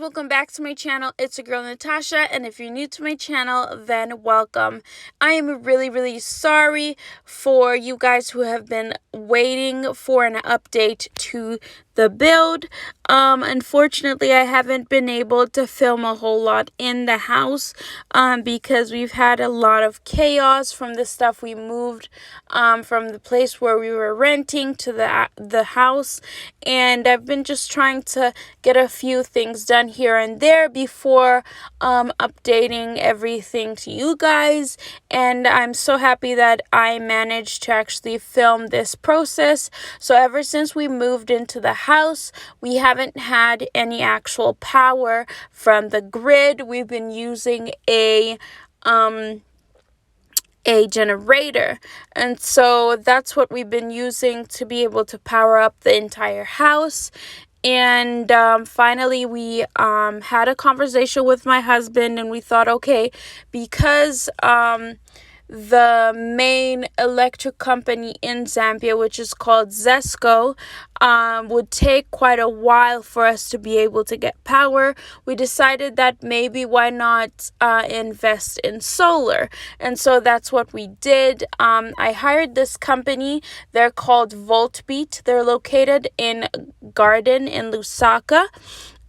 welcome back to my channel. It's your girl Natasha, and if you're new to my channel, then welcome. I am really sorry for you guys who have been waiting for an update to the build. Unfortunately, I haven't been able to film a whole lot in the house because we've had a lot of chaos from the stuff we moved from the place where we were renting to the house, and I've been just trying to get a few things done here and there before updating everything to you guys. And I'm so happy that I managed to actually film this process. So ever since we moved into the house, we haven't had any actual power from the grid. We've been using a generator, and so that's what we've been using to be able to power up the entire house. And finally we had a conversation with my husband, and we thought, okay, because the main electric company in Zambia, which is called Zesco, would take quite a while for us to be able to get power. We decided that maybe why not invest in solar, and so that's what we did. I hired this company. They're called Voltbeat. They're located in Garden in Lusaka,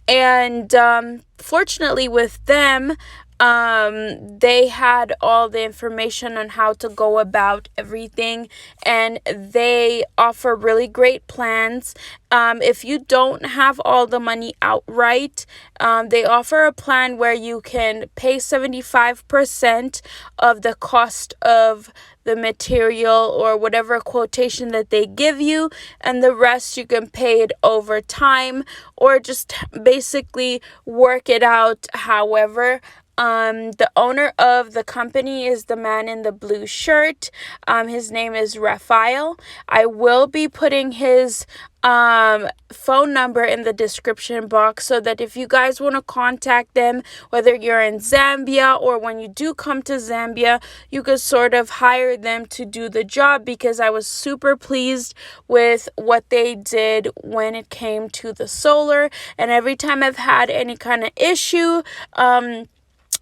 and fortunately with them, they had all the information on how to go about everything, and they offer really great plans. If you don't have all the money outright, they offer a plan where you can pay 75% of the cost of the material or whatever quotation that they give you, and the rest you can pay it over time or just basically work it out however. The owner of the company is the man in the blue shirt. His name is Raphael. I will be putting his phone number in the description box, so that if you guys want to contact them, whether you're in Zambia or when you do come to Zambia, you could sort of hire them to do the job, because I was super pleased with what they did when it came to the solar. And every time I've had any kind of issue,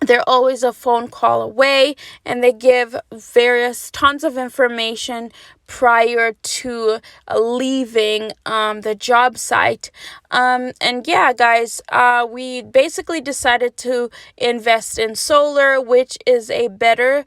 they're always a phone call away, and they give tons of information prior to leaving the job site. And yeah, guys, we basically decided to invest in solar, which is a better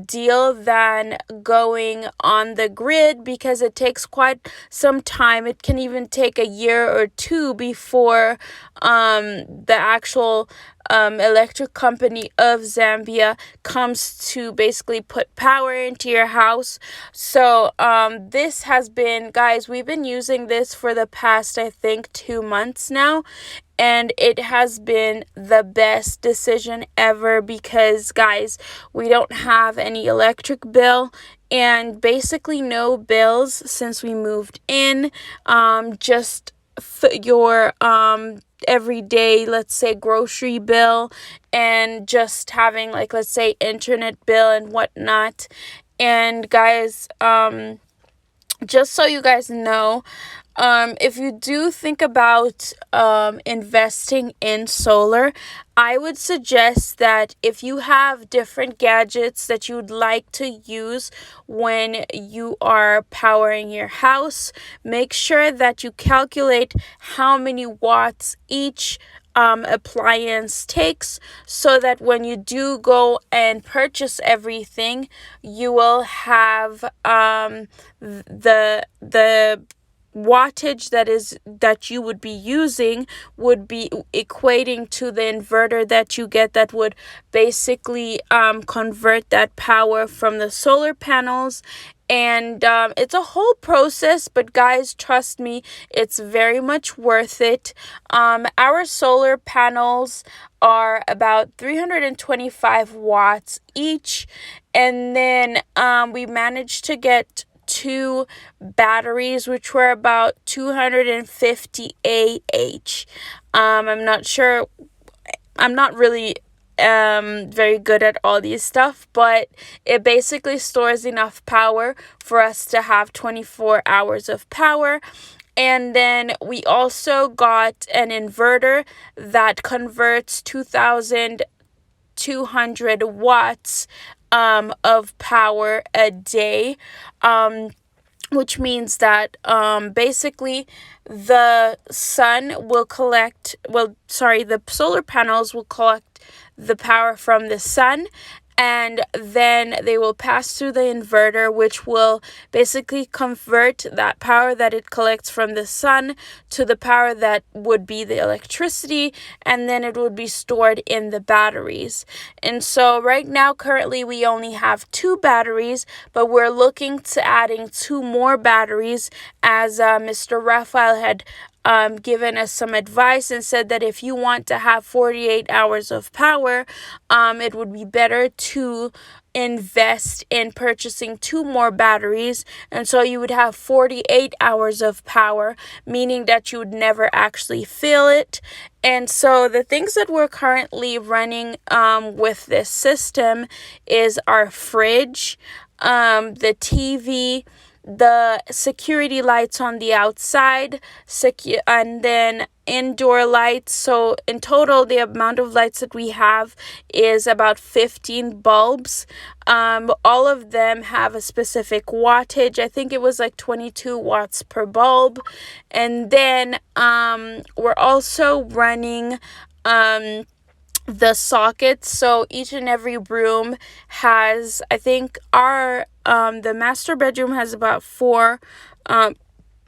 deal than going on the grid, because it takes quite some time. It can even take a year or two before the actual electric company of Zambia comes to basically put power into your house. So this has been, guys, we've been using this for the past, I think, 2 months now, and it has been the best decision ever, because, guys, we don't have any electric bill and basically no bills since we moved in. Just your everyday, let's say, grocery bill, and just having, like, let's say, internet bill and whatnot. And guys, just so you guys know, if you do think about investing in solar, I would suggest that if you have different gadgets that you'd like to use when you are powering your house, make sure that you calculate how many watts each appliance takes, so that when you do go and purchase everything, you will have the wattage that you would be using would be equating to the inverter that you get, that would basically convert that power from the solar panels. And it's a whole process, but guys, trust me, it's very much worth it. Our solar panels are about 325 watts each, and then we managed to get 2 batteries, which were about 250 I'm not sure. I'm not really very good at all these stuff, but it basically stores enough power for us to have 24 hours of power. And then we also got an inverter that converts 2,200 watts of power a day, which means that basically the the solar panels will collect the power from the sun, and then they will pass through the inverter, which will basically convert that power that it collects from the sun to the power that would be the electricity, and then it would be stored in the batteries. And so right now, currently, we only have 2 batteries, but we're looking to adding 2 more batteries, as Mr. Raphael had given us some advice and said that if you want to have 48 hours of power, it would be better to invest in purchasing 2 more batteries, and so you would have 48 hours of power, meaning that you would never actually feel it. And so the things that we're currently running with this system is our fridge, the TV, the security lights on the outside, and then indoor lights. So in total, the amount of lights that we have is about 15 bulbs. All of them have a specific wattage. I think it was like 22 watts per bulb. And then we're also running the sockets. So each and every room has, I think the master bedroom has about 4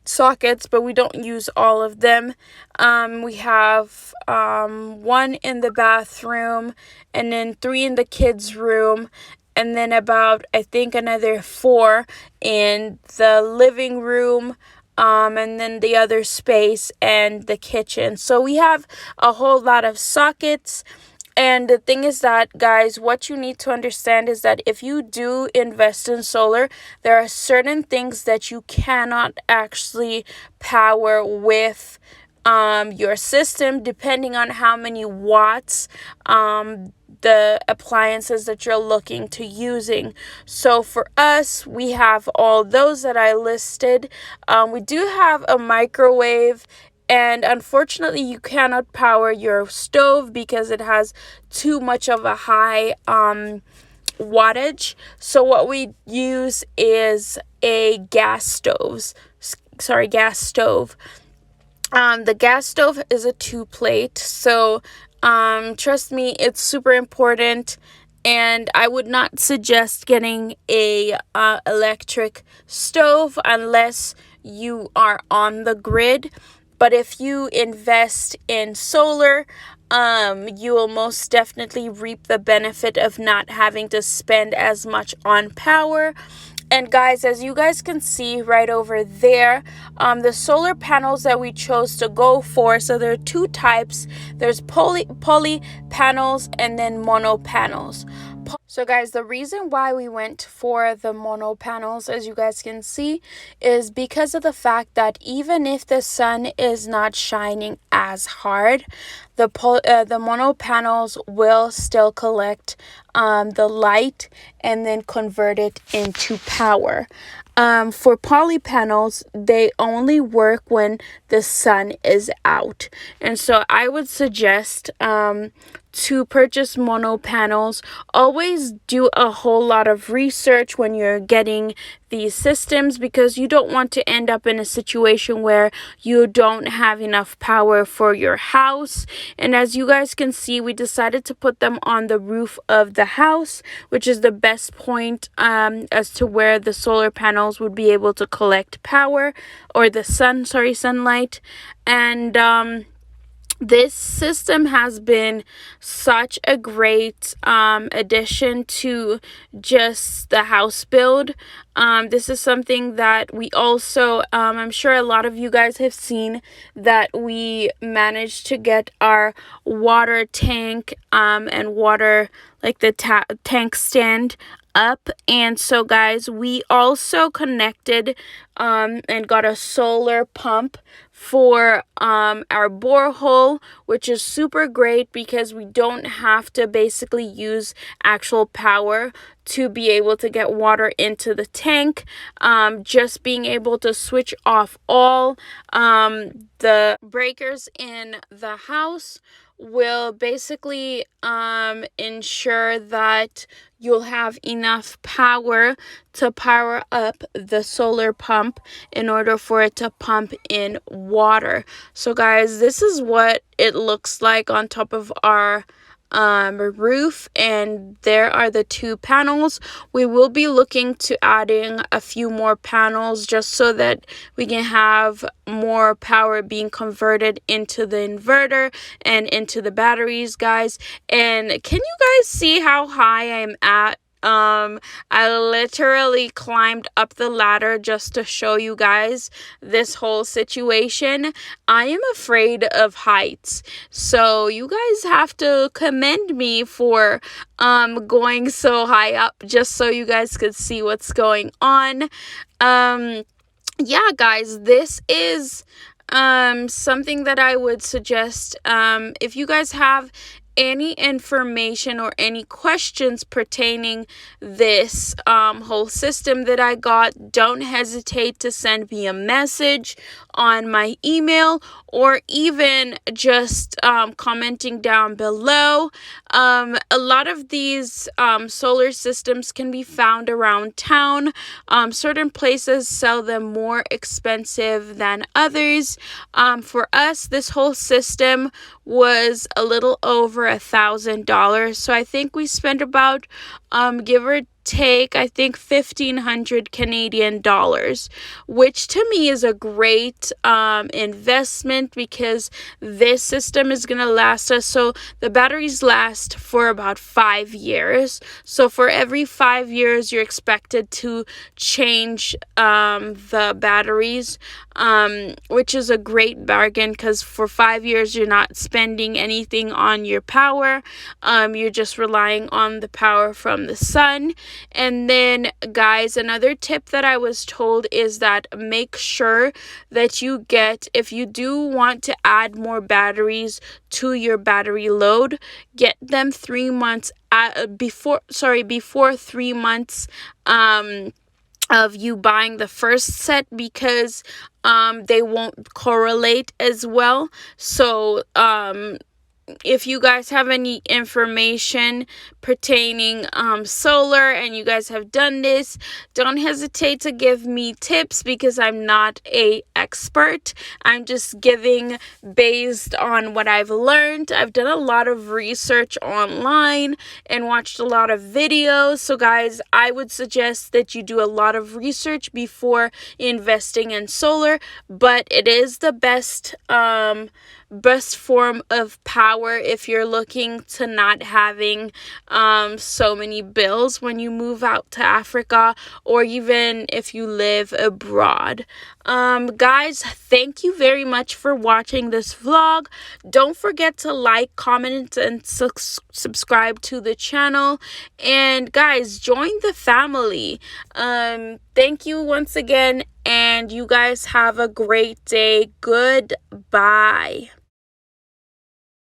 sockets, but we don't use all of them. We have 1 in the bathroom, and then 3 in the kids' room, and then about, I think, another 4 in the living room, and then the other space and the kitchen. So we have a whole lot of sockets. And the thing is that, guys, what you need to understand is that if you do invest in solar, there are certain things that you cannot actually power with your system, depending on how many watts the appliances that you're looking to using. So for us, we have all those that I listed. We do have a microwave, and unfortunately, you cannot power your stove because it has too much of a high wattage. So what we use is a gas stove. The gas stove is a 2-plate. So trust me, it's super important. And I would not suggest getting a electric stove unless you are on the grid. But if you invest in solar, you will most definitely reap the benefit of not having to spend as much on power. And guys, as you guys can see right over there, the solar panels that we chose to go for, so there are 2 types. There's poly panels and then mono panels. So guys, the reason why we went for the mono panels, as you guys can see, is because of the fact that even if the sun is not shining as hard, the mono panels will still collect the light and then convert it into power. For poly panels, they only work when the sun is out. And so I would suggest to purchase mono panels. Always do a whole lot of research when you're getting these systems, because you don't want to end up in a situation where you don't have enough power for your house. And as you guys can see, we decided to put them on the roof of the house, which is the best point as to where the solar panels would be able to collect power, or the sunlight. And this system has been such a great addition to just the house build. This is something that we also, I'm sure a lot of you guys have seen, that we managed to get our water tank and water, like the tank stand up. And so guys, we also connected and got a solar pump for our borehole, which is super great because we don't have to basically use actual power to be able to get water into the tank. Just being able to switch off all the breakers in the house will basically ensure that you'll have enough power to power up the solar pump in order for it to pump in water. So guys, this is what it looks like on top of our roof, and there are the 2 panels. We will be looking to adding a few more panels just so that we can have more power being converted into the inverter and into the batteries, guys. And can you guys see how high I'm at? I literally climbed up the ladder just to show you guys this whole situation. I am afraid of heights, so you guys have to commend me for going so high up just so you guys could see what's going on. Yeah, guys, this is something that I would suggest. If you guys have any information or any questions pertaining this whole system that I got, don't hesitate to send me a message on my email, or even just commenting down below. A lot of these solar systems can be found around town. Certain places sell them more expensive than others. For us, this whole system was a little over $1,000. So I think we spent about give or take, I think 1,500 Canadian dollars, which to me is a great investment because this system is gonna last us. So the batteries last for about 5 years. So for every 5 years, you're expected to change the batteries, which is a great bargain because for 5 years you're not spending anything on your power. You're just relying on the power from the sun. And then, guys, another tip that I was told is that make sure that you get, if you do want to add more batteries to your battery load, get them 3 months before 3 months of you buying the first set, because they won't correlate as well. So if you guys have any information pertaining solar and you guys have done this, don't hesitate to give me tips, because I'm not a expert. I'm just giving based on what I've learned. I've done a lot of research online and watched a lot of videos. So guys, I would suggest that you do a lot of research before investing in solar, but it is the best form of power if you're looking to not having so many bills when you move out to Africa, or even if you live abroad. Guys, thank you very much for watching this vlog. Don't forget to like, comment, and subscribe to the channel. And guys, join the family. Thank you once again, and you guys have a great day. Goodbye.